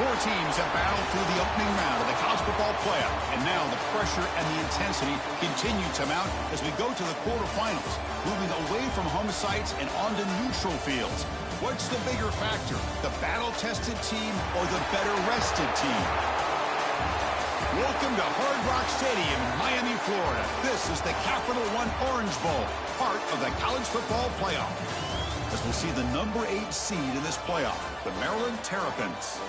Four teams have battled through the opening round of the college football playoff, and now the pressure and the intensity continue to mount as we go to the quarterfinals, moving away from home sites and onto neutral fields. What's the bigger factor, the battle-tested team or the better-rested team? Welcome to Hard Rock Stadium in Miami, Florida. This is the Capital One Orange Bowl, part of the college football playoff. As we see the number 8 seed in this playoff, the Maryland Terrapins,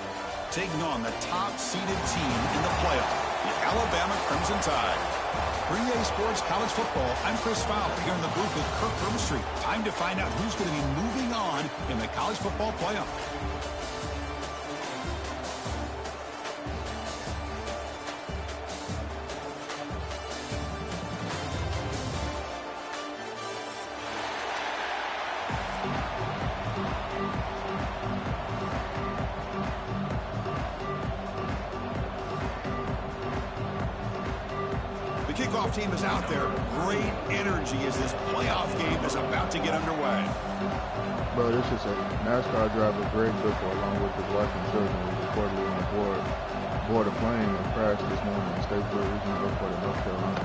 taking on the top-seeded team in the playoff, the Alabama Crimson Tide. For EA Sports College Football, I'm Chris Fowler here in the booth with Kirk Herbstreit. Time to find out who's going to be moving on in the college football playoff. Kickoff team is out there. Great energy as this playoff game is about to get underway. Bro, this is a NASCAR driver, Greg Biffle, along with his wife and children, was reportedly on board a plane and crashed this morning in Statesboro Regional Airport in North Carolina.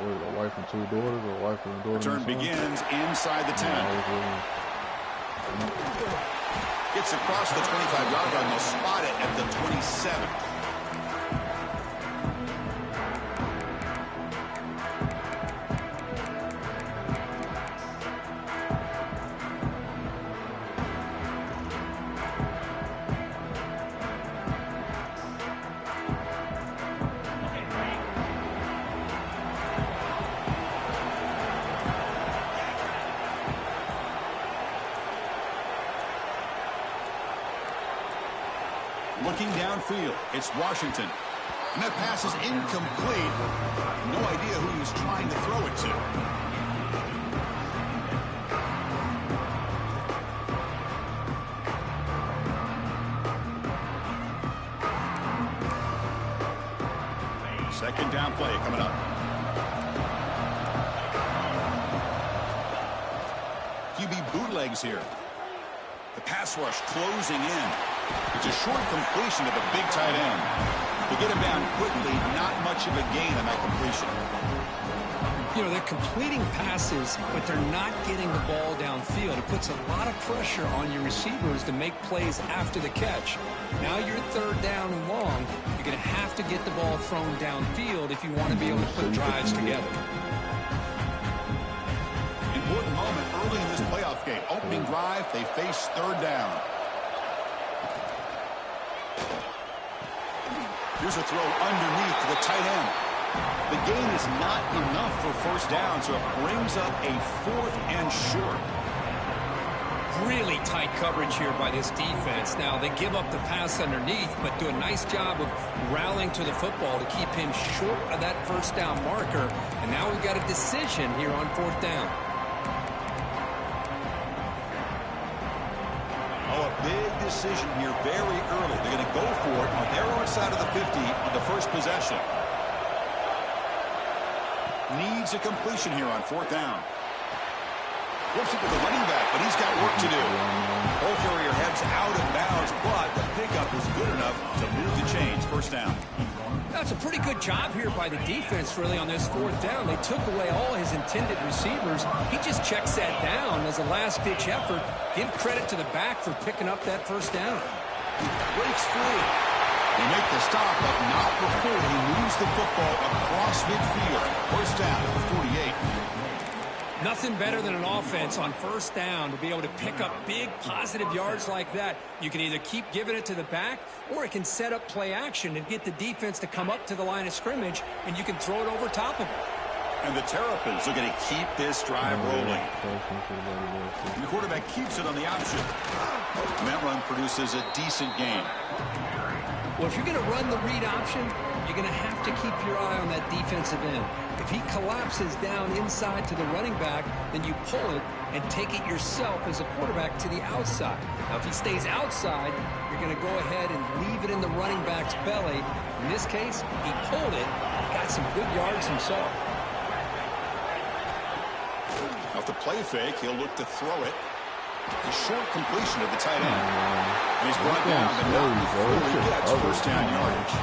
A wife and 2 daughters, or a wife and a daughter. Turn begins inside the 10. Gets across the 25-yard line. They'll spot it at the 27. Looking downfield, it's Washington. And that pass is incomplete. No idea who he was trying to throw it to. Second down play coming up. QB bootlegs here. The pass rush closing in. It's a short completion to the big tight end. To get him down quickly, not much of a gain on that completion. You know, they're completing passes, but they're not getting the ball downfield. It puts a lot of pressure on your receivers to make plays after the catch. Now you're third down and long. You're going to have to get the ball thrown downfield if you want to be able to put drives together. Important moment early in this playoff game. Opening drive, they face third down. Here's a throw underneath to the tight end. The gain is not enough for first down, so it brings up a 4th and short. Really tight coverage here by this defense. Now, they give up the pass underneath, but do a nice job of rallying to the football to keep him short of that first down marker. And now we've got a decision here on 4th down. Big decision here very early. They're going to go for it on their own side of the 50 on the first possession. Needs a completion here on 4th down. Whoops it with the running back, but he's got work to do. Ball carrier heads out of bounds, but the pickup is good enough to move the chains. First down. That's a pretty good job here by the defense, really, on this 4th down. They took away all his intended receivers. He just checks that down as a last-ditch effort. Give credit to the back for picking up that first down. Breaks free. They make the stop, but not before he moves the football across midfield. First down at the 48. Nothing better than an offense on first down to be able to pick up big positive yards like that. You can either keep giving it to the back, or it can set up play action and get the defense to come up to the line of scrimmage, and you can throw it over top of it. And the Terrapins are going to keep this drive rolling. And the quarterback keeps it on the option. And that run produces a decent gain. Well, if you're going to run the read option, you're going to have to keep your eye on that defensive end. If he collapses down inside to the running back, then you pull it and take it yourself as a quarterback to the outside. Now, if he stays outside, you're going to go ahead and leave it in the running back's belly. In this case, he pulled it. He got some good yards himself. Off the play fake, he'll look to throw it. A short completion of the tight end. And he's brought down, but not before he gets first down yardage.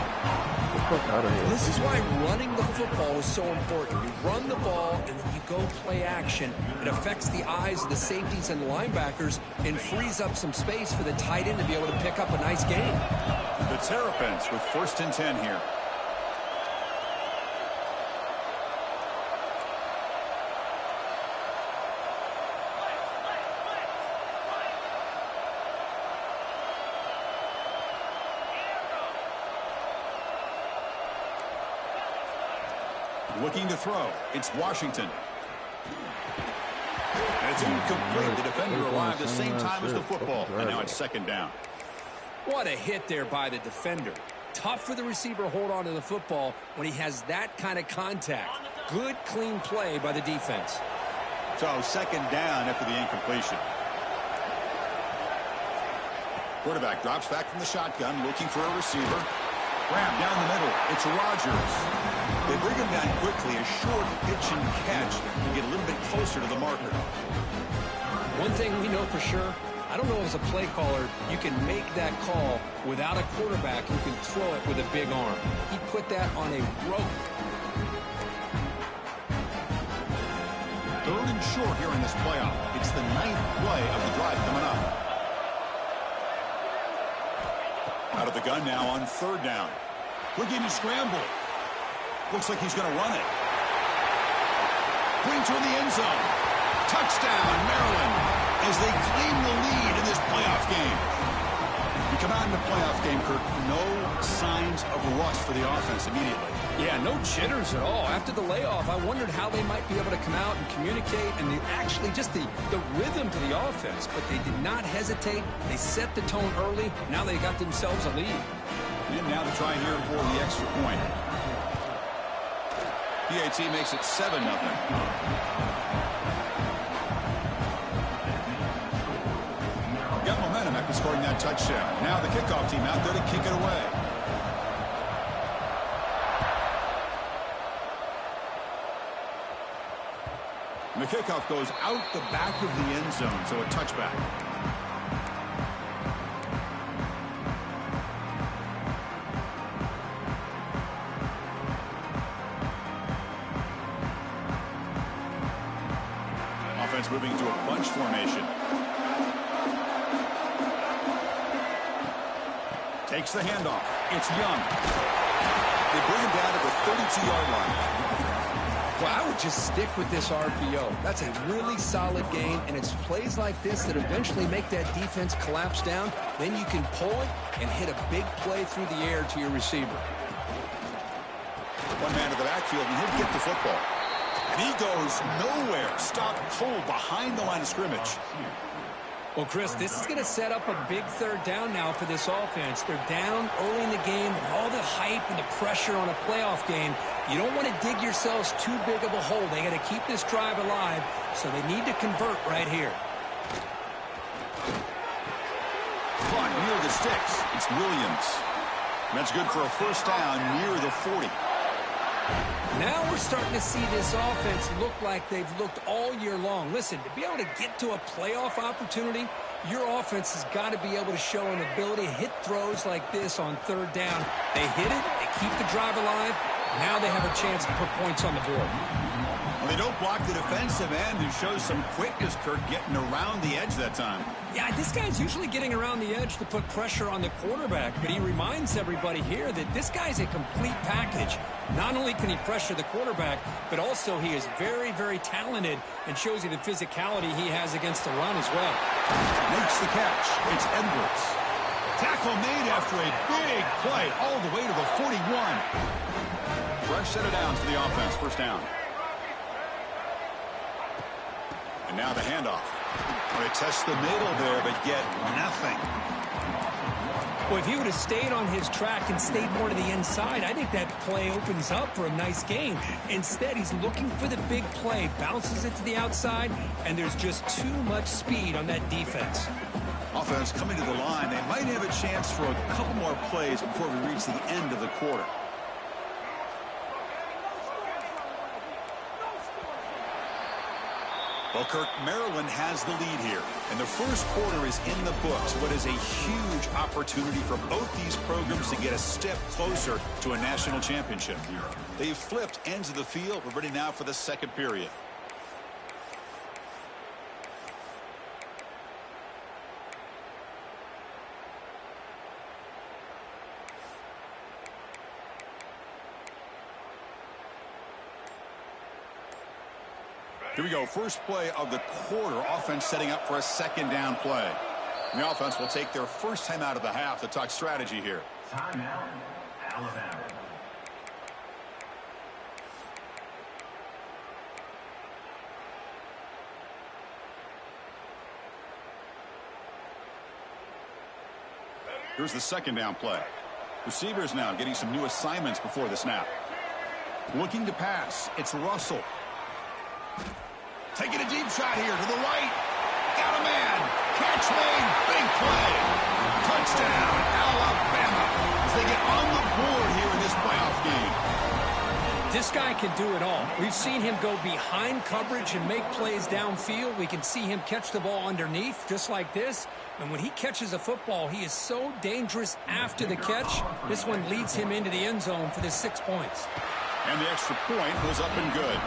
This is why running the football is so important. You run the ball, and then you go play action. It affects the eyes of the safeties and linebackers and frees up some space for the tight end to be able to pick up a nice gain. The Terrapins with 1st and 10 here. Looking to throw. It's Washington. And it's incomplete. The defender arrived the same time as the football. And now it's 2nd down. What a hit there by the defender. Tough for the receiver to hold on to the football when he has that kind of contact. Good, clean play by the defense. So 2nd down after the incompletion. Quarterback drops back from the shotgun, looking for a receiver. Grab down the middle. It's Rodgers. They bring him down quickly. A short pitch and catch to get a little bit closer to the marker. One thing we know for sure, I don't know as a play caller, you can make that call without a quarterback who can throw it with a big arm. He put that on a rope. 3rd and short here in this playoff. It's the 9th play of the drive coming up. Out of the gun now on 3rd down. Quick game to scramble. Looks like he's going to run it. Going toward the end zone. Touchdown, Maryland, as they claim the lead in this playoff game. You come out in the playoff game, Kirk, no signs of rust for the offense immediately. Yeah, no jitters at all. After the layoff, I wondered how they might be able to come out and communicate and actually just the rhythm to the offense. But they did not hesitate. They set the tone early. Now they got themselves a lead. And now to try here for the extra point. PAT makes it 7-0. Got momentum after scoring that touchdown. Now the kickoff team out there to kick it away. And the kickoff goes out the back of the end zone, so a touchback. Offense moving to a bunch formation. Takes the handoff. It's Young. They bring him down to the 32-yard line. Well, I would just stick with this RPO. That's a really solid game, and it's plays like this that eventually make that defense collapse down. Then you can pull it and hit a big play through the air to your receiver. One man to the backfield, and he'll get the football. And he goes nowhere. Stop cold behind the line of scrimmage. Well, Chris, this is going to set up a big 3rd down now for this offense. They're down early in the game with all the hype and the pressure on a playoff game. You don't want to dig yourselves too big of a hole. They got to keep this drive alive, so they need to convert right here. Caught near the sticks. It's Williams. And that's good for a first down near the 40. Now we're starting to see this offense look like they've looked all year long. Listen, to be able to get to a playoff opportunity, your offense has got to be able to show an ability to hit throws like this on 3rd down. They hit it, they keep the drive alive. Now they have a chance to put points on the board. Well, they don't block the defensive end and show some quickness, Kirk, getting around the edge that time. Yeah, this guy's usually getting around the edge to put pressure on the quarterback, but he reminds everybody here that this guy's a complete package. Not only can he pressure the quarterback, but also he is very, very talented and shows you the physicality he has against the run as well. Makes the catch. It's Edwards. Tackle made after a big play all the way to the 41. Fresh set of downs for the offense. First down. And now the handoff. They test the middle there, but get nothing. Well, if he would have stayed on his track and stayed more to the inside, I think that play opens up for a nice game. Instead, he's looking for the big play, bounces it to the outside, and there's just too much speed on that defense. Offense coming to the line. They might have a chance for a couple more plays before we reach the end of the quarter. Well, Kirk, Maryland has the lead here, and the first quarter is in the books. What is a huge opportunity for both these programs to get a step closer to a national championship. They've flipped ends of the field. We're ready now for the second period. Here we go. First play of the quarter. Offense setting up for a second down play. And the offense will take their first time out of the half to talk strategy here. Timeout, Alabama. Here's the second down play. Receivers now getting some new assignments before the snap. Looking to pass. It's Russell. Taking a deep shot here to the right. Got a man. Catch made. Big play. Touchdown, Alabama. As they get on the board here in this playoff game. This guy can do it all. We've seen him go behind coverage and make plays downfield. We can see him catch the ball underneath, just like this. And when he catches a football, he is so dangerous after the catch. This one leads him into the end zone for the 6 points. And the extra point goes up and good.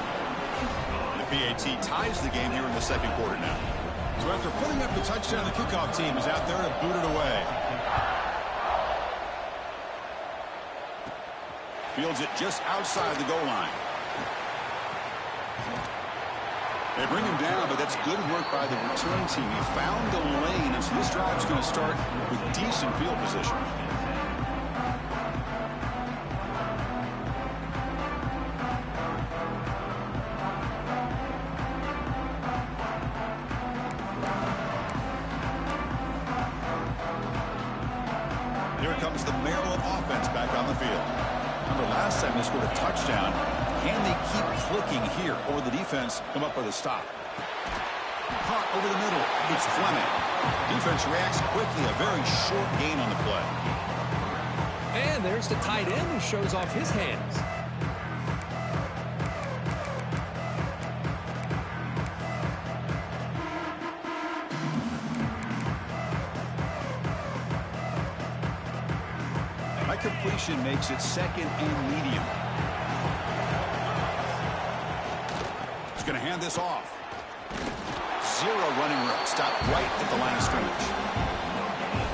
PAT ties the game here in the second quarter now. So after putting up the touchdown, the kickoff team is out there to boot it away. Fields it just outside the goal line. They bring him down, but that's good work by the return team. He found the lane, and so this drive's going to start with decent field position. Here comes the Maryland offense back on the field. Remember, last time they scored a touchdown. Can they keep clicking here, or the defense come up with a stop? Caught over the middle. It's Fleming. Defense reacts quickly. A very short gain on the play. And there's the tight end who shows off his hands. Completion makes it second and medium. He's going to hand this off. Zero running room. Stop right at the line of scrimmage.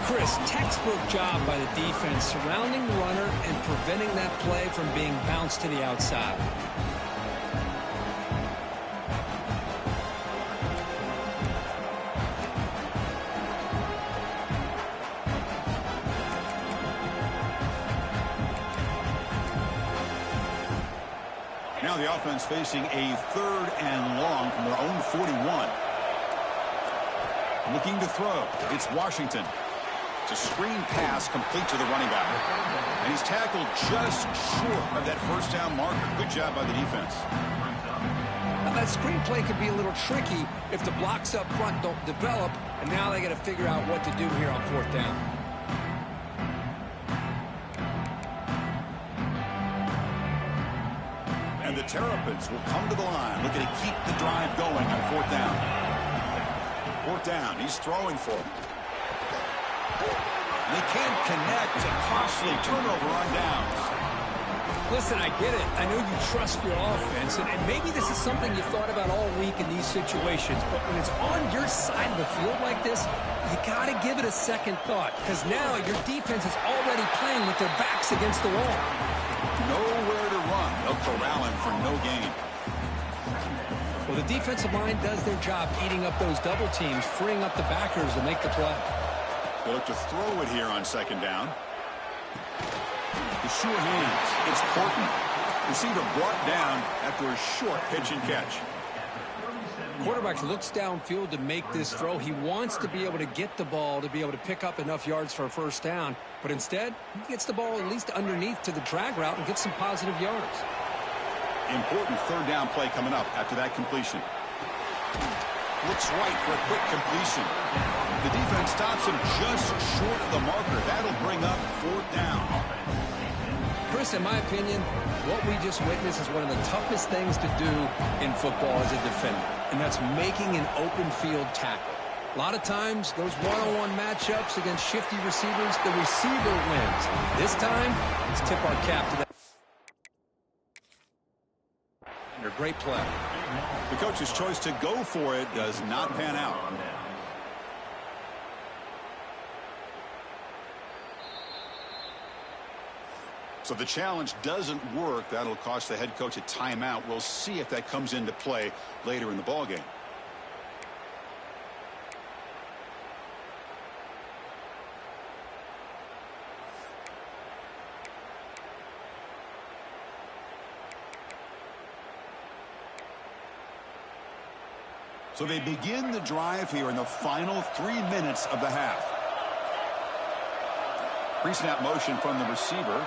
Chris, textbook job by the defense surrounding the runner and preventing that play from being bounced to the outside. Now the offense facing a third and long from their own 41. Looking to throw. It's Washington. It's a screen pass complete to the running back. And he's tackled just short of that first down marker. Good job by the defense. Now that screen play could be a little tricky if the blocks up front don't develop, and now they got to figure out what to do here on fourth down. And the Terrapins will come to the line, looking to keep the drive going on fourth down. Fourth down, he's throwing for it. They can't connect. A costly turnover on downs. Listen, I get it. I know you trust your offense, and maybe this is something you thought about all week in these situations, but when it's on your side of the field like this, you got to give it a second thought, because now your defense is already playing with their backs against the wall. Nowhere to run. They'll corral him for no gain. Well, the defensive line does their job eating up those double teams, freeing up the backers to make the play. They look to throw it here on second down. The sure hands. It's Portman. Receiver brought down after a short pitch and catch. Quarterback looks downfield to make this throw. He wants to be able to get the ball to be able to pick up enough yards for a first down. But instead, he gets the ball at least underneath to the drag route and gets some positive yards. Important third down play coming up after that completion. Looks right for a quick completion. The defense stops him just short of the marker. That'll bring up fourth down. Chris, in my opinion, what we just witnessed is one of the toughest things to do in football as a defender, and that's making an open field tackle. A lot of times, those one-on-one matchups against shifty receivers, the receiver wins. This time, let's tip our cap to that. Under great play. The coach's choice to go for it does not pan out. So the challenge doesn't work. That'll cost the head coach a timeout. We'll see if that comes into play later in the ballgame. So they begin the drive here in the final 3 minutes of the half. Pre-snap motion from the receiver.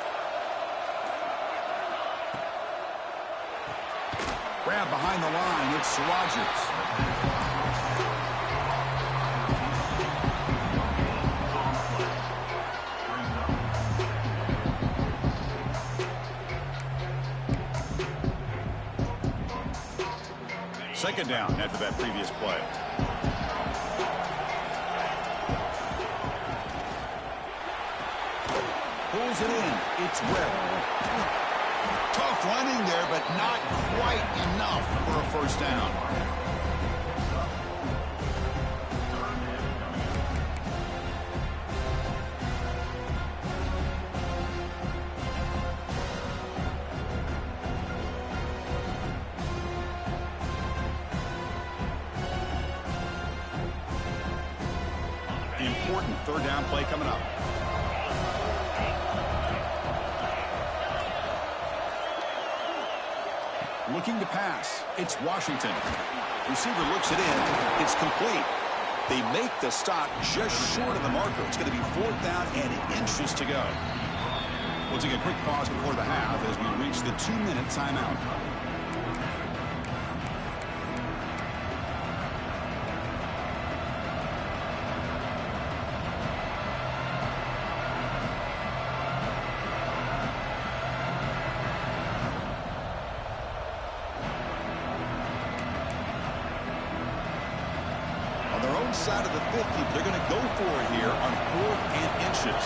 Grab behind the line. It's Rodgers. Second down after that previous play. Pulls it in. It's Webb. Tough running there, but not quite enough for a first down. Important third down play coming up. Looking to pass. It's Washington. Receiver looks it in. It's complete. They make the stop just short of the marker. It's going to be fourth down and inches to go. We'll take a quick pause before the half as we reach the 2-minute timeout. Side of the 50, they're going to go for it here on 4th and inches.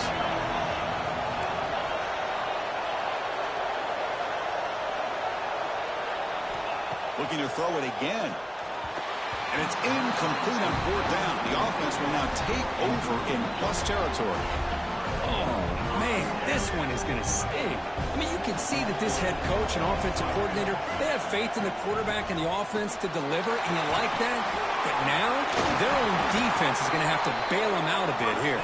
Looking to throw it again. And it's incomplete on 4th down. The offense will now take over in plus territory. Oh, man, this one is going to sting. I mean, you can see that this head coach and offensive coordinator, they have faith in the quarterback and the offense to deliver, and you like that. But now, their own defense is going to have to bail them out a bit here.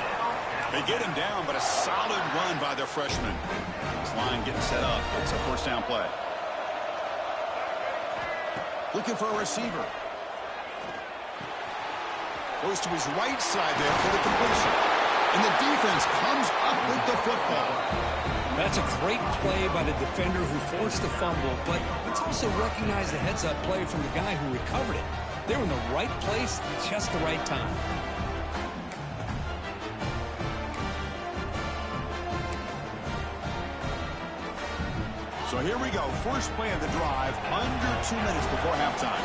They get him down, but a solid run by their freshman. This line getting set up. It's a first down play. Looking for a receiver. Goes to his right side there for the completion. And the defense comes up with the football. That's a great play by the defender who forced the fumble, but let's also recognize the heads-up play from the guy who recovered it. They were in the right place at just the right time. So here we go. First play of the drive, under 2 minutes before halftime.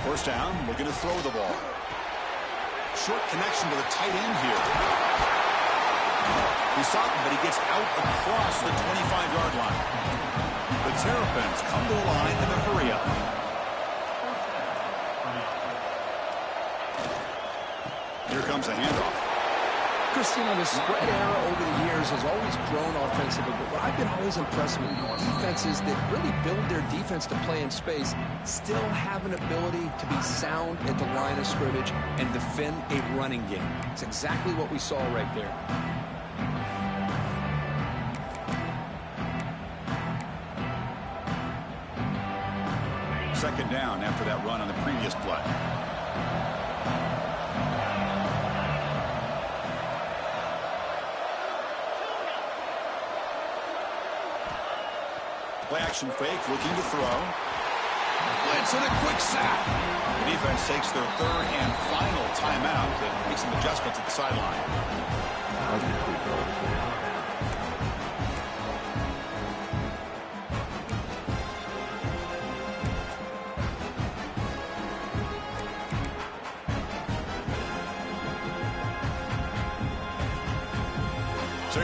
First down, looking to throw the ball. Short connection to the tight end here. He stopped him, but he gets out across the 25-yard line. The Terrapins come to the line in a hurry-up. Here comes the handoff. Chris, you know, the spread era over the years has always grown offensively, but what I've been always impressed with defenses that really build their defense to play in space still have an ability to be sound at the line of scrimmage and defend a running game. It's exactly what we saw right there. Second down after that run on the previous play. Play action fake, looking to throw. Blitz and a quick sack. The defense takes their third and final timeout to make some adjustments at the sideline.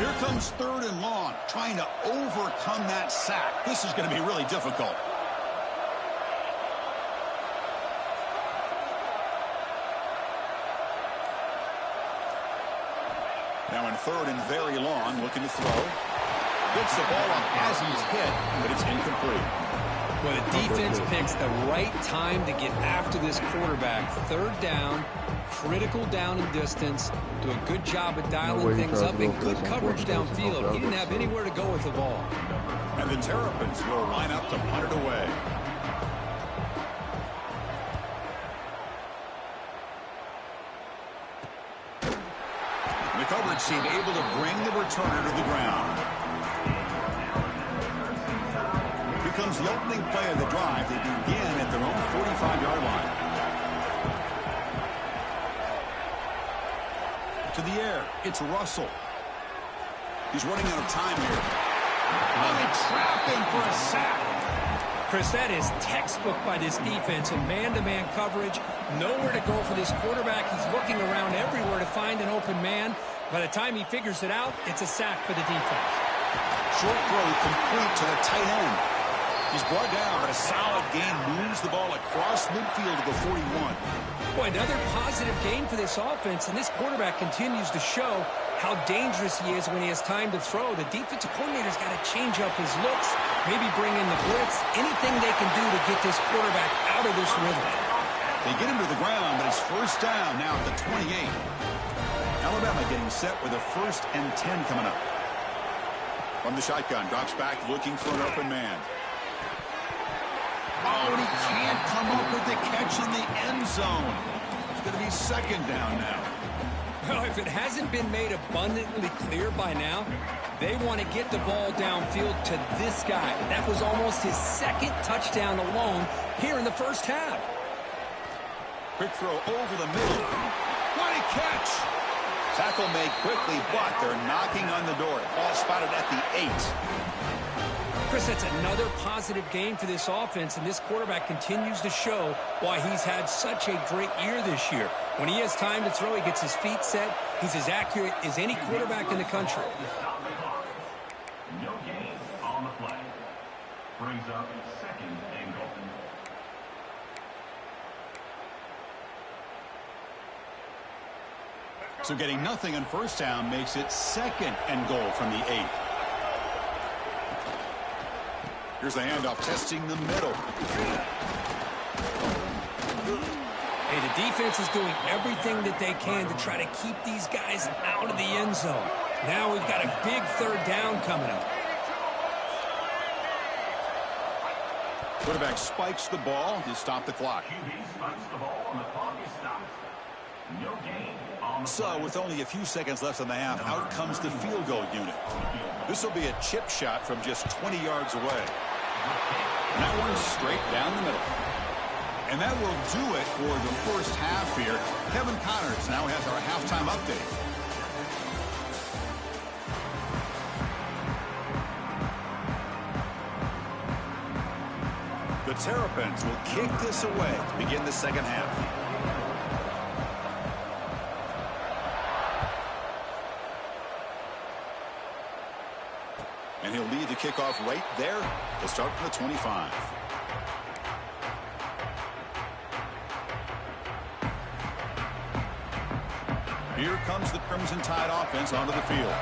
Here comes 3rd and long, trying to overcome that sack. This is going to be really difficult. Now in 3rd and very long, looking to throw. Gets the ball up as he's hit, but it's incomplete. Well, the defense picks the right time to get after this quarterback. 3rd down, critical down and distance. Do a good job of dialing things up and good coverage downfield. He didn't have anywhere to go with the ball. And the Terrapins will line up to punt it away. The coverage team able to bring the returner to the ground. Here comes the opening play of the drive. They begin at their own 45-yard line. To the air, it's Russell. He's running out of time here. Oh, they trap him for a sack. Chris, that is textbook by this defense in man-to-man coverage. Nowhere to go for this quarterback. He's looking around everywhere to find an open man. By the time he figures it out, it's a sack for the defense. Short throw complete to the tight end. He's brought down, but a solid gain moves the ball across midfield to the 41. Boy, another positive gain for this offense, and this quarterback continues to show how dangerous he is when he has time to throw. The defensive coordinator's got to change up his looks, maybe bring in the blitz, anything they can do to get this quarterback out of this rhythm. They get him to the ground, but it's 1st down now at the 28. Alabama getting set with a 1st and 10 coming up. From the shotgun, drops back looking for an open man. Oh, and he can't come up with the catch in the end zone. It's going to be 2nd down now. Well, if it hasn't been made abundantly clear by now, they want to get the ball downfield to this guy. That was almost his 2nd touchdown alone here in the 1st half. Quick throw over the middle. What a catch! Tackle made quickly, but they're knocking on the door. Ball spotted at the 8. Chris, that's another positive gain for this offense, and this quarterback continues to show why he's had such a great year this year. When he has time to throw, he gets his feet set. He's as accurate as any quarterback in the country. No gain on the play. Brings up 2nd and goal. So getting nothing on 1st down makes it 2nd and goal from the 8. Here's the handoff, testing the middle. Hey, the defense is doing everything that they can to try to keep these guys out of the end zone. Now we've got a big 3rd down coming up. Quarterback spikes the ball to stop the clock. QB spikes the ball and the clock is stopped. No gain on the So with only a few seconds left in the half, out comes the field goal unit. This will be a chip shot from just 20 yards away. And that one's straight down the middle. And that will do it for the 1st half here. Kevin Connors now has our halftime update. The Terrapins will kick this away to begin the 2nd half. And he'll lead the kickoff right there. He'll start from the 25. Here comes the Crimson Tide offense onto the field.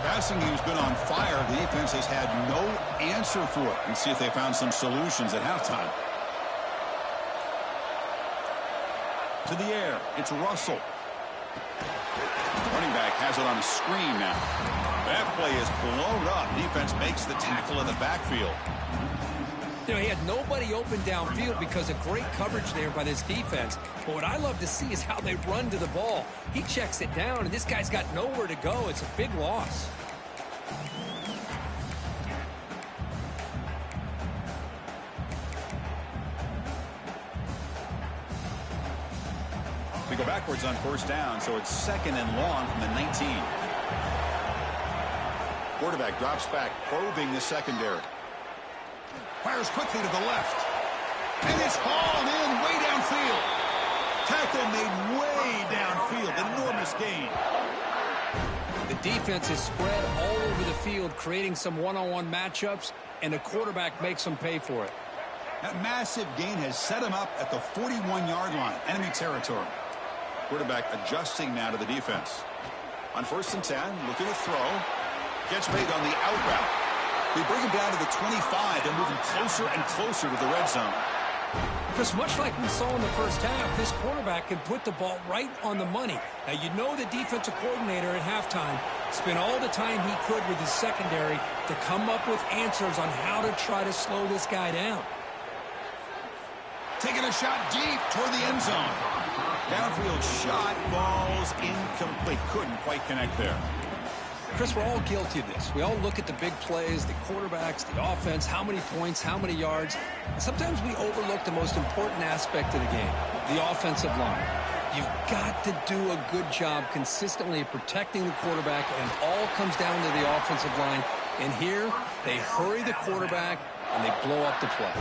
Passing game's been on fire. The defense has had no answer for it. And see if they found some solutions at halftime. To the air, it's Russell. The running back has it on a screen now. That play is blown up. Defense makes the tackle in the backfield. You know, he had nobody open downfield because of great coverage there by this defense. But what I love to see is how they run to the ball. He checks it down, and this guy's got nowhere to go. It's a big loss. We go backwards on 1st down, so it's 2nd and long from the 19. Quarterback drops back, probing the secondary. Fires quickly to the left. And it's hauled in way downfield. Tackle made way downfield. Enormous gain. The defense is spread all over the field, creating some one-on-one matchups, and the quarterback makes them pay for it. That massive gain has set him up at the 41-yard line, enemy territory. Quarterback adjusting now to the defense. On 1st and 10, looking to throw. Catch made on the out route. They bring him down to the 25 and moving closer and closer to the red zone. Chris, much like we saw in the first half, this quarterback can put the ball right on the money. Now, you know the defensive coordinator at halftime spent all the time he could with his secondary to come up with answers on how to try to slow this guy down. Taking a shot deep toward the end zone. Downfield shot falls incomplete. Couldn't quite connect there. Chris, we're all guilty of this. We all look at the big plays, the quarterbacks, the offense, how many points, how many yards. And sometimes we overlook the most important aspect of the game, the offensive line. You've got to do a good job consistently protecting the quarterback, and it all comes down to the offensive line. And here, they hurry the quarterback, and they blow up the play.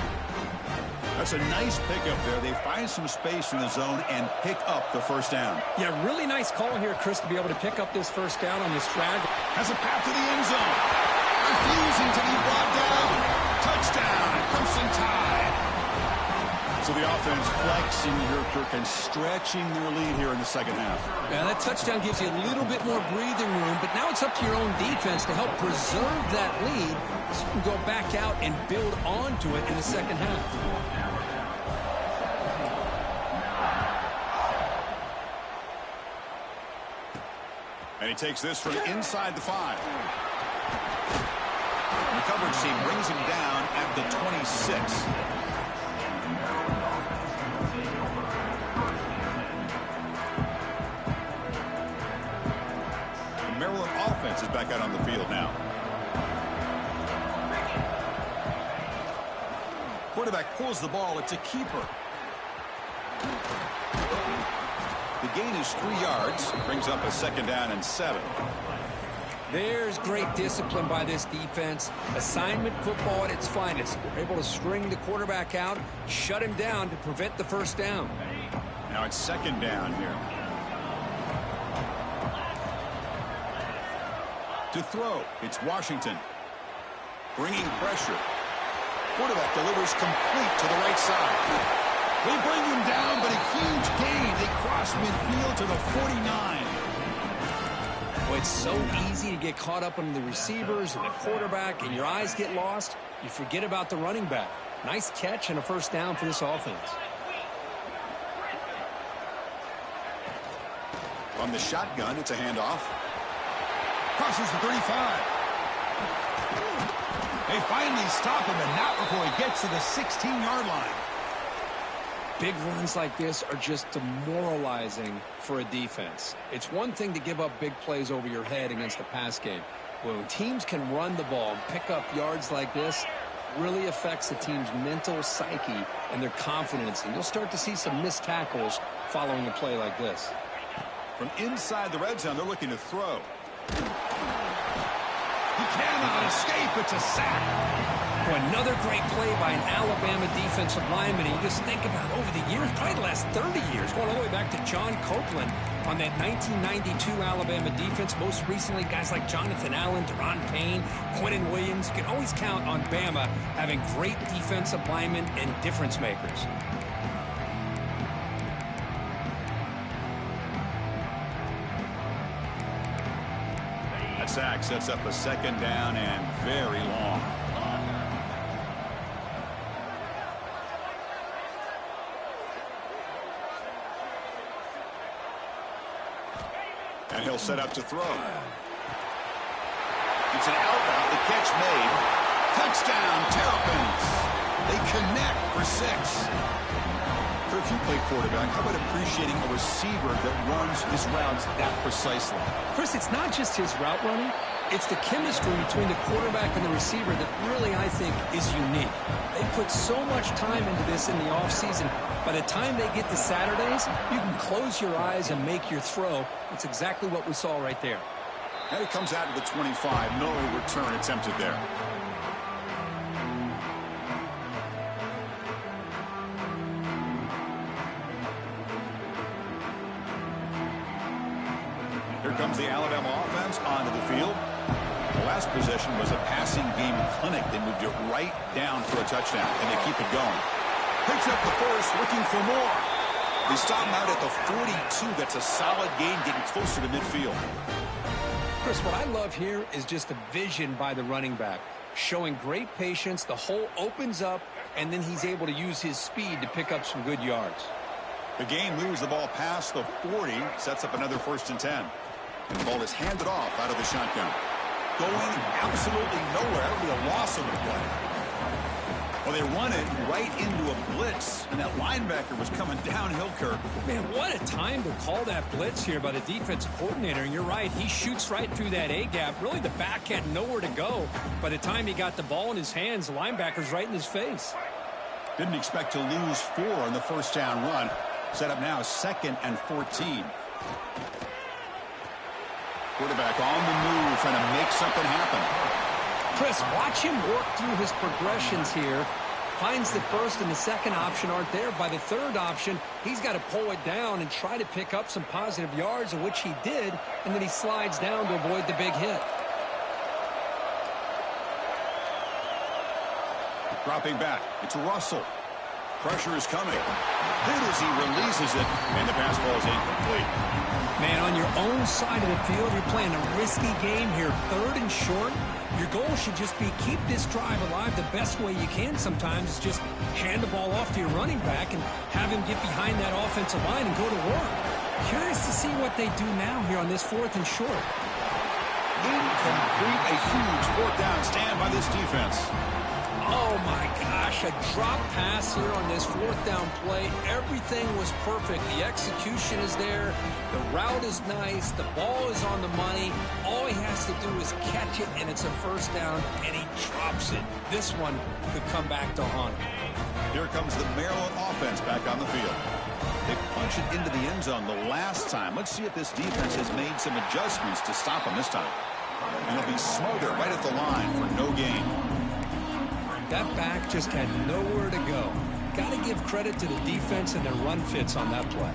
That's a nice pickup there. They find some space in the zone and pick up the first down. Yeah, really nice call here, Chris, to be able to pick up this first down on this drag. Has a path to the end zone. Refusing to be brought down. Touchdown. Crimson Tide. So the offense flexing here, Kirk, and stretching their lead here in the second half. Yeah, that touchdown gives you a little bit more breathing room, but now it's up to your own defense to help preserve that lead so you can go back out and build onto it in the second half. And he takes this from inside the 5. The coverage team brings him down at the 26. The Maryland offense is back out on the field now. Quarterback pulls the ball. It's a keeper. The gain is 3 yards. Brings up a 2nd down and 7. There's great discipline by this defense. Assignment football at its finest. They're able to string the quarterback out, shut him down to prevent the first down. Now it's 2nd down here. To throw, it's Washington. Bringing pressure. Quarterback delivers complete to the right side. They bring him down, but a huge gain. They cross midfield to the 49. Well, it's so easy to get caught up on the receivers and the quarterback, and your eyes get lost. You forget about the running back. Nice catch and a first down for this offense. On the shotgun, it's a handoff. Crosses the 35. They finally stop him, and not before he gets to the 16-yard line. Big runs like this are just demoralizing for a defense. It's one thing to give up big plays over your head against the pass game. When teams can run the ball and pick up yards like this, really affects the team's mental psyche and their confidence. And you'll start to see some missed tackles following a play like this. From inside the red zone, they're looking to throw. He cannot escape. It's a sack. Well, another great play by an Alabama defensive lineman. And you just think about over the years, probably the last 30 years, going all the way back to John Copeland on that 1992 Alabama defense. Most recently, guys like Jonathan Allen, Deron Payne, Quentin Williams. You can always count on Bama having great defensive linemen and difference makers. That sack sets up a 2nd down and very long. And he'll set up to throw. It's an out route. The catch made. Touchdown, Terrapins. They connect for 6. For if you play quarterback, how about appreciating a receiver that runs his routes that precisely? Chris, it's not just his route running. It's the chemistry between the quarterback and the receiver that really, I think, is unique. They put so much time into this in the offseason. By the time they get to Saturdays, you can close your eyes and make your throw. It's exactly what we saw right there. And it comes out to the 25. No return attempted there. Here comes the Alabama offense on possession was a passing game clinic. They moved it right down for a touchdown, and they keep it going. Picks up the first, looking for more. They stop him out at the 42. That's a solid gain, getting closer to midfield. Chris, what I love here is just the vision by the running back. Showing great patience, the hole opens up, and then he's able to use his speed to pick up some good yards. The game moves the ball past the 40, sets up another 1st and 10. And the ball is handed off out of the shotgun. Going absolutely nowhere. It'll be a loss of the play. Well, they run it right into a blitz, and that linebacker was coming downhill, Kirk. Man, what a time to call that blitz here by the defensive coordinator. And you're right, he shoots right through that A-gap. Really, the back had nowhere to go. By the time he got the ball in his hands, the linebacker's right in his face. Didn't expect to lose 4 on the first down run. Set up now 2nd and 14. Quarterback on the move, trying to make something happen. Chris, watch him work through his progressions here. Finds the first and the second option aren't there. By the third option, he's got to pull it down and try to pick up some positive yards, of which he did, and then he slides down to avoid the big hit. Dropping back, it's Russell. Pressure is coming. Hit as he releases it, and the pass ball is incomplete. Man, on your own side of the field, you're playing a risky game here. 3rd and short. Your goal should just be keep this drive alive the best way you can sometimes. Is just hand the ball off to your running back and have him get behind that offensive line and go to work. Curious to see what they do now here on this 4th and short. Incomplete. A huge 4th down stand by this defense. Oh, my gosh. A drop pass here on this 4th down play. Everything was perfect. The execution is there. The route is nice. The ball is on the money. All he has to do is catch it, and it's a 1st down, and he drops it. This one could come back to haunt him. Here comes the Maryland offense back on the field. They punch it into the end zone the last time. Let's see if this defense has made some adjustments to stop them this time. And it'll be Smother right at the line for no gain. That back just had nowhere to go. Got to give credit to the defense and their run fits on that play.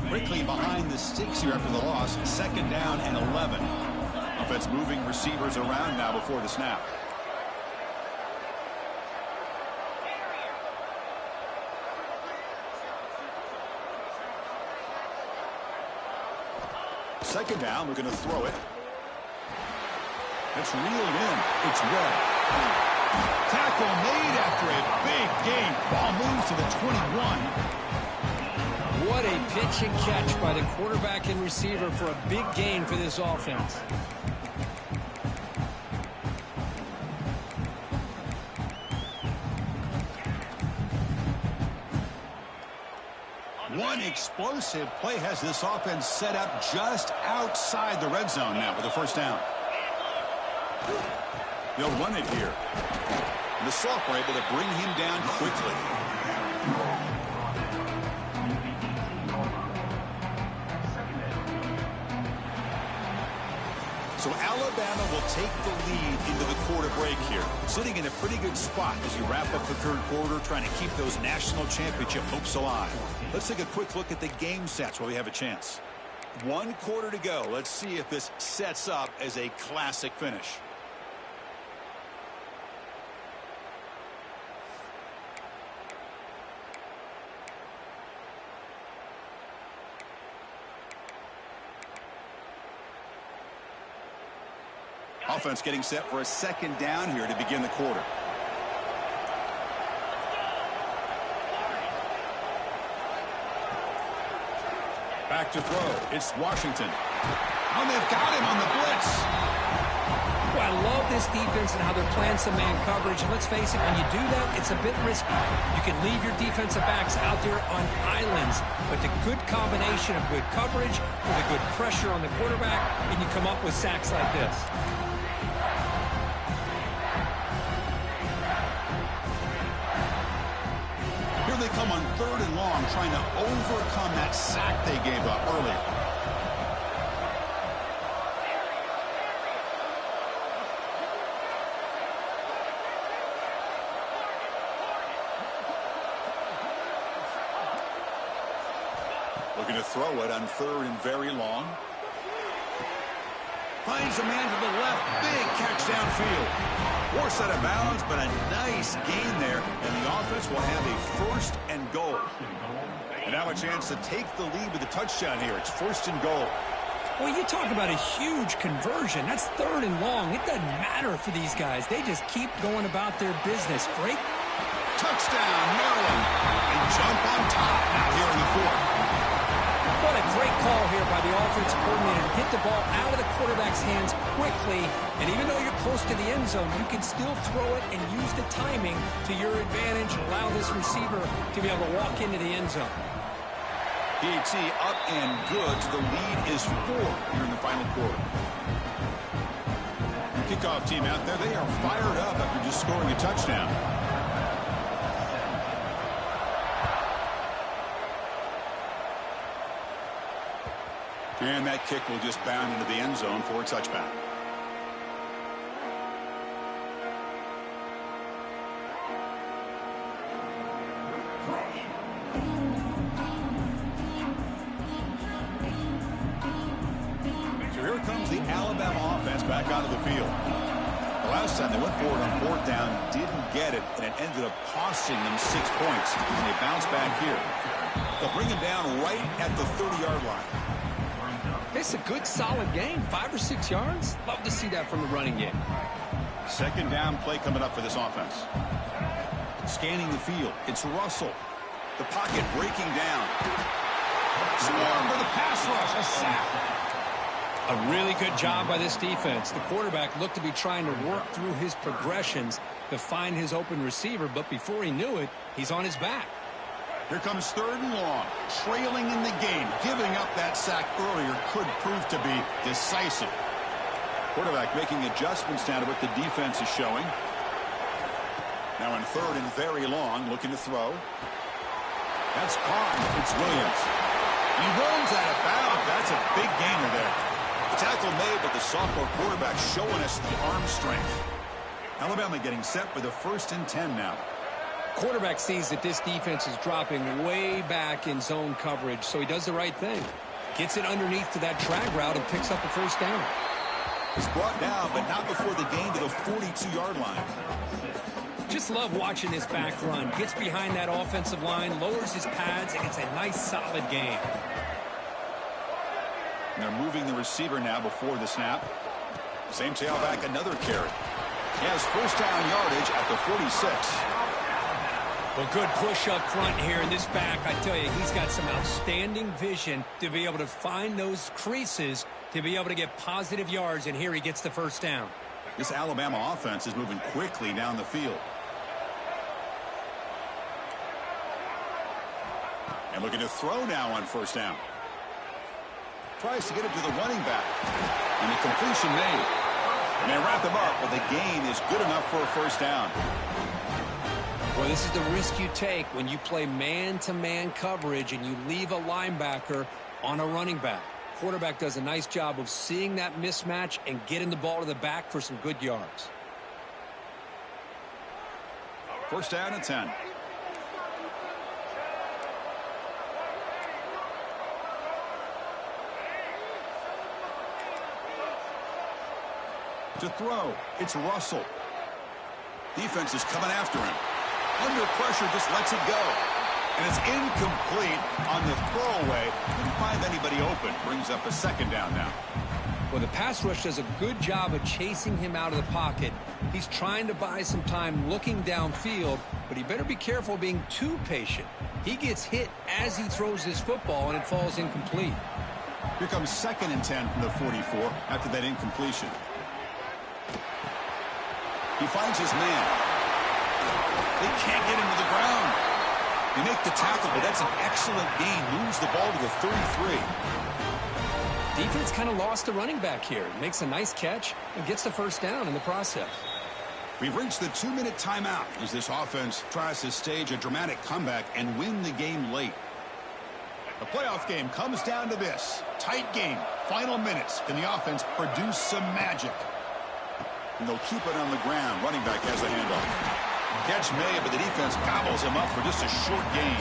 Quickly behind the sticks here after the loss. 2nd down and 11. Offense moving receivers around now before the snap. Second down, we're going to throw it. It's reeled in. It's Red. Tackle made after a big gain. Ball moves to the 21. What a pitch and catch by the quarterback and receiver for a big gain for this offense. One explosive play has this offense set up just outside the red zone now with a 1st down. They'll run it here. The Soft were able to bring him down quickly. So Alabama will take the lead into the quarter break here. Sitting in a pretty good spot as you wrap up the 3rd quarter, trying to keep those national championship hopes alive. Let's take a quick look at the game stats while we have a chance. 1 quarter to go. Let's see if this sets up as a classic finish. Offense getting set for a 2nd down here to begin the quarter. Back to throw. It's Washington. Oh, they've got him on the blitz. Well, I love this defense and how they're playing some man coverage. And let's face it, when you do that, it's a bit risky. You can leave your defensive backs out there on islands. But the good combination of good coverage with a good pressure on the quarterback, and you come up with sacks like this. Here they come on 3rd and long, trying to overcome that sack they gave up earlier. Looking to throw it on 3rd and very long. Finds a man to the left. Big catch downfield. Forced out of bounds, but a nice gain there. And the offense will have a 1st and goal. And now a chance to take the lead with a touchdown here. It's 1st and goal. Well, you talk about a huge conversion. That's 3rd and long. It doesn't matter for these guys. They just keep going about their business. Great. Touchdown, Maryland. They jump on top now here in the 4th. What a great call here by the offensive coordinator to get the ball out of the quarterback's hands quickly. And even though you're close to the end zone, you can still throw it and use the timing to your advantage and allow this receiver to be able to walk into the end zone. PAT up and good. The lead is 4 here in the final quarter. Kickoff team out there, they are fired up after just scoring a touchdown. And that kick will just bound into the end zone for a touchback. So here comes the Alabama offense back onto the field. The last time they went forward on 4th down, didn't get it, and it ended up costing them 6 points. And they bounce back here. They'll bring him down right at the 30-yard line. It's a good, solid game. 5 or 6 yards. Love to see that from the running game. 2nd down play coming up for this offense. Scanning the field. It's Russell. The pocket breaking down. Swarm for the pass rush. A sack. A really good job by this defense. The quarterback looked to be trying to work through his progressions to find his open receiver, but before he knew it, he's on his back. Here comes 3rd and long, trailing in the game. Giving up that sack earlier could prove to be decisive. Quarterback making adjustments down to what the defense is showing. Now in 3rd and very long, looking to throw. That's caught. It's Williams. He runs out of bounds. That's a big gainer there. The tackle made, but the sophomore quarterback showing us the arm strength. Alabama getting set for the 1st and 10 now. Quarterback sees that this defense is dropping way back in zone coverage, so he does the right thing. Gets it underneath to that drag route and picks up a 1st down. He's brought down, but not before the gain to the 42-yard line. Just love watching this back run. Gets behind that offensive line, lowers his pads, and it's a nice, solid game. And they're moving the receiver now before the snap. Same tailback, another carry. He has 1st down yardage at the 46. Well, good push up front here in this back. I tell you, he's got some outstanding vision to be able to find those creases to be able to get positive yards, and here he gets the 1st down. This Alabama offense is moving quickly down the field. And looking to throw now on 1st down. Tries to get it to the running back. And the completion made. And they wrap him up, but the gain is good enough for a 1st down. Well, this is the risk you take when you play man-to-man coverage and you leave a linebacker on a running back. Quarterback does a nice job of seeing that mismatch and getting the ball to the back for some good yards. 1st down and 10. To throw, it's Russell. Defense is coming after him. Under pressure, just lets it go. And it's incomplete on the throwaway. Couldn't find anybody open. Brings up a 2nd down now. Well, the pass rush does a good job of chasing him out of the pocket. He's trying to buy some time looking downfield, but he better be careful being too patient. He gets hit as he throws this football, and it falls incomplete. Here comes 2nd and 10 from the 44 after that incompletion. He finds his man. They can't get him to the ground. They make the tackle, but that's an excellent gain. Moves the ball to the 33. Defense kind of lost the running back here. Makes a nice catch and gets the 1st down in the process. We've reached the 2-minute timeout as this offense tries to stage a dramatic comeback and win the game late. The playoff game comes down to this. Tight game. Final minutes. Can the offense produce some magic? And they'll keep it on the ground. Running back has the handoff. Catch made, but the defense gobbles him up for just a short gain.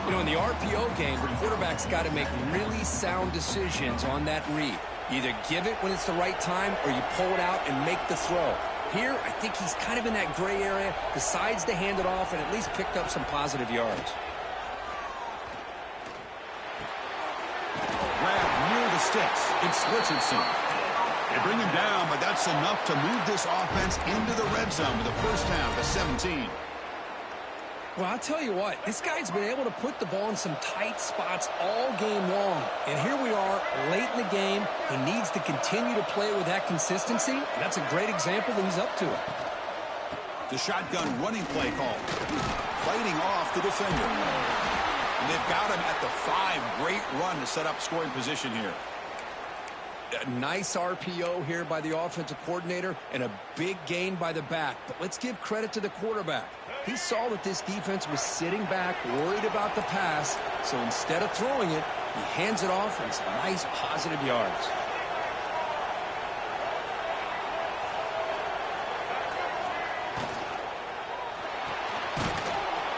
You know, in the RPO game, the quarterback's got to make really sound decisions on that read. Either give it when it's the right time or you pull it out and make the throw. Here, I think he's kind of in that gray area, decides to hand it off and at least picked up some positive yards. Grab near the sticks. It's Richardson. They bring him down, but that's enough to move this offense into the red zone with a first down to 17. Well, I'll tell you what, this guy's been able to put the ball in some tight spots all game long. And here we are, late in the game. He needs to continue to play with that consistency. And that's a great example that he's up to it. The shotgun running play call. Fighting off the defender. And they've got him at the 5. Great run to set up scoring position here. A nice RPO here by the offensive coordinator and a big gain by the back. But let's give credit to the quarterback. He saw that this defense was sitting back, worried about the pass, so instead of throwing it, he hands it off and some nice positive yards.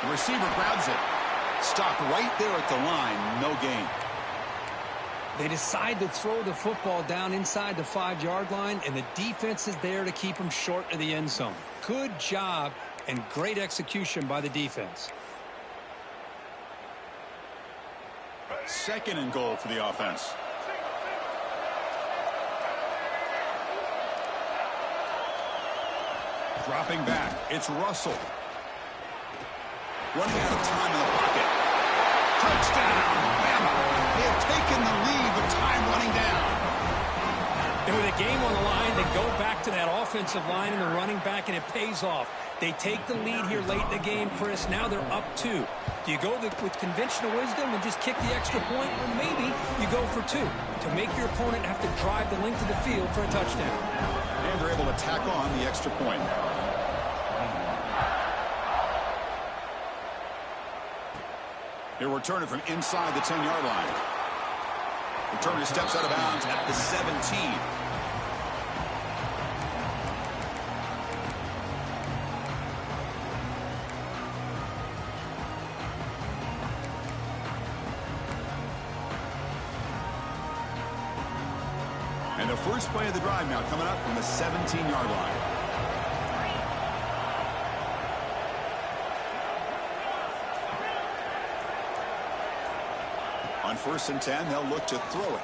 The receiver grabs it. Stopped right there at the line, no gain. They decide to throw the football down inside the 5-yard line, and the defense is there to keep them short of the end zone. Good job and great execution by the defense. 2nd and goal for the offense. Dropping back, it's Russell. Running out of time in the pocket. Touchdown, Bama. They have taken the lead with time running down. And with a game on the line, they go back to that offensive line and the running back, and it pays off. They take the lead here late in the game, Chris. Now they're up 2. Do you go with conventional wisdom and just kick the extra point? Or maybe you go for 2 to make your opponent have to drive the length of the field for a touchdown. And they're able to tack on the extra point. They're returning from inside the 10-yard line. Returner steps out of bounds at the 17. And the first play of the drive now coming up from the 17-yard line. On 1st and 10, they'll look to throw it.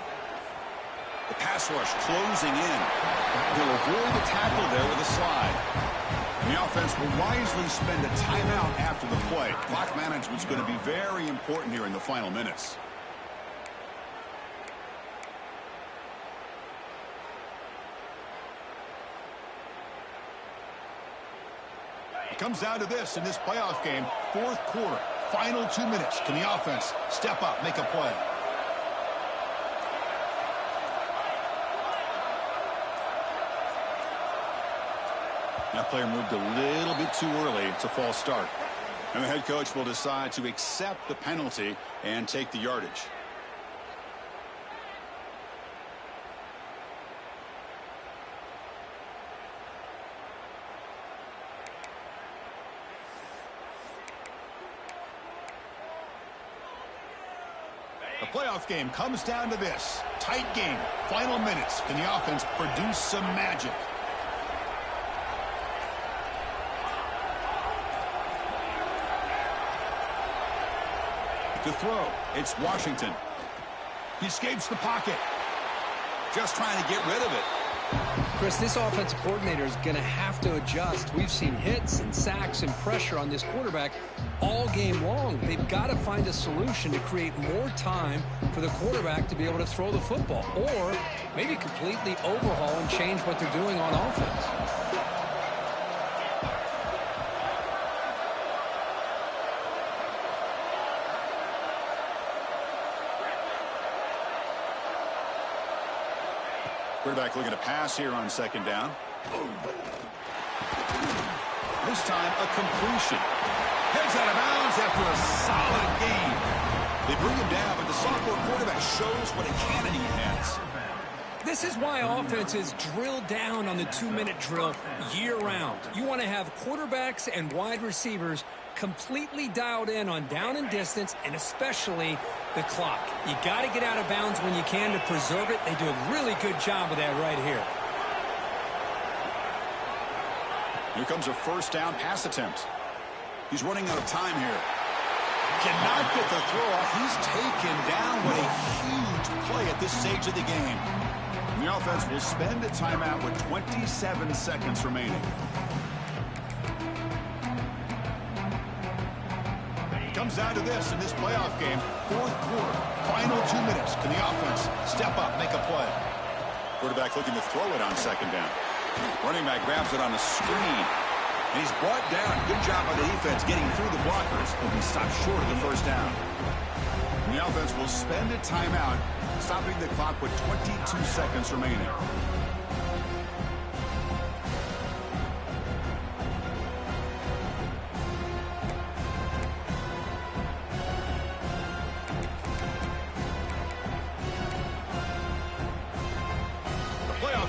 The pass rush closing in. He'll avoid the tackle there with a slide. And the offense will wisely spend a timeout after the play. Clock management's going to be very important here in the final minutes. It comes down to this in this playoff game, 4th quarter. Final 2 minutes. Can the offense step up, make a play? That player moved a little bit too early. It's a false start. And the head coach will decide to accept the penalty and take the yardage. The playoff game comes down to this. Tight game. Final minutes. Can the offense produce some magic? To throw. It's Washington. He escapes the pocket. Just trying to get rid of it. Chris, this offensive coordinator is going to have to adjust. We've seen hits and sacks and pressure on this quarterback all game long. They've got to find a solution to create more time for the quarterback to be able to throw the football, or maybe completely overhaul and change what they're doing on offense. Quarterback looking to pass here on 2nd down. This time a completion. Heads out of bounds after a solid game. They bring him down, but the sophomore quarterback shows what a cannon he has. This is why offenses drill down on the 2-minute drill year-round. You want to have quarterbacks and wide receivers completely dialed in on down and distance, and especially the clock. You got to get out of bounds when you can to preserve it. They do a really good job of that right here. Here comes a first down pass attempt. He's running out of time here. Cannot get the throw off. He's taken down. What a huge play at this stage of the game. And the offense will spend a timeout with 27 seconds remaining. Comes down to this in this playoff game. Fourth quarter, final 2 minutes. Can the offense step up, make a play? Quarterback looking to throw it on second down. Running back grabs it on a screen. And he's brought down. Good job by the defense getting through the blockers. And he stopped short of the first down. And the offense will spend a timeout, stopping the clock with 22 seconds remaining.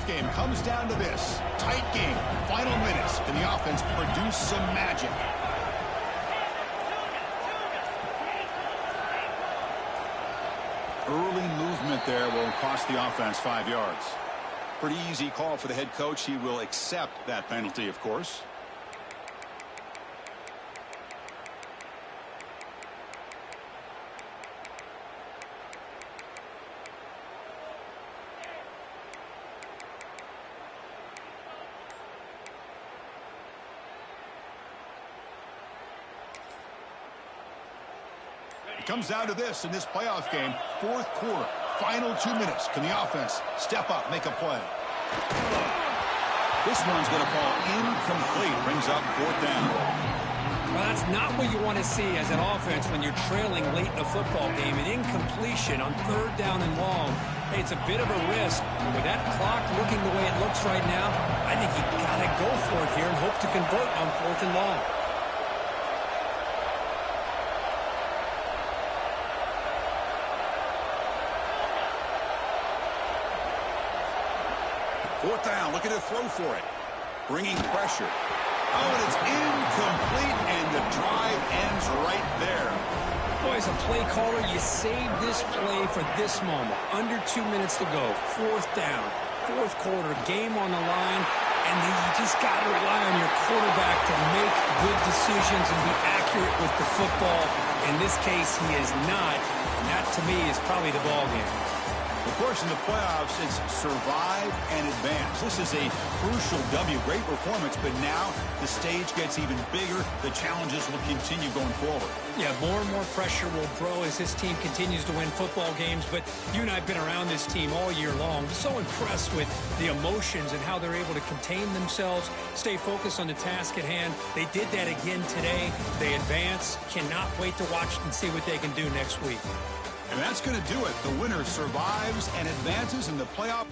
Game comes down to this. Tight game. Final minutes. Can the offense produce some magic? Early movement there will cost the offense 5 yards. Pretty easy call for the head coach. He will accept that penalty, of course. It comes down to this in this playoff game. Fourth quarter, final 2 minutes. Can the offense step up, make a play? This one's going to fall incomplete. Brings up fourth down. Well, that's not what you want to see as an offense when you're trailing late in a football game. An incompletion on third down and long. Hey, it's a bit of a risk. With that clock looking the way it looks right now, I think you got to go for it here and hope to convert on fourth and long. Fourth down, looking to throw for it. Bringing pressure. Oh, and it's incomplete, and the drive ends right there. Boy, as a play caller, you saved this play for this moment. Under 2 minutes to go. Fourth down. Fourth quarter, game on the line, and then you just got to rely on your quarterback to make good decisions and be accurate with the football. In this case, he is not, and that, to me, is probably the ball game. Of course, in the playoffs, it's survive and advance. This is a crucial W. Great performance, but now the stage gets even bigger. The challenges will continue going forward. Yeah, more and more pressure will grow as this team continues to win football games, but you and I have been around this team all year long. So impressed with the emotions and how they're able to contain themselves, stay focused on the task at hand. They did that again today. They advance. Cannot wait to watch and see what they can do next week. And that's going to do it. The winner survives and advances in the playoff.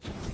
it.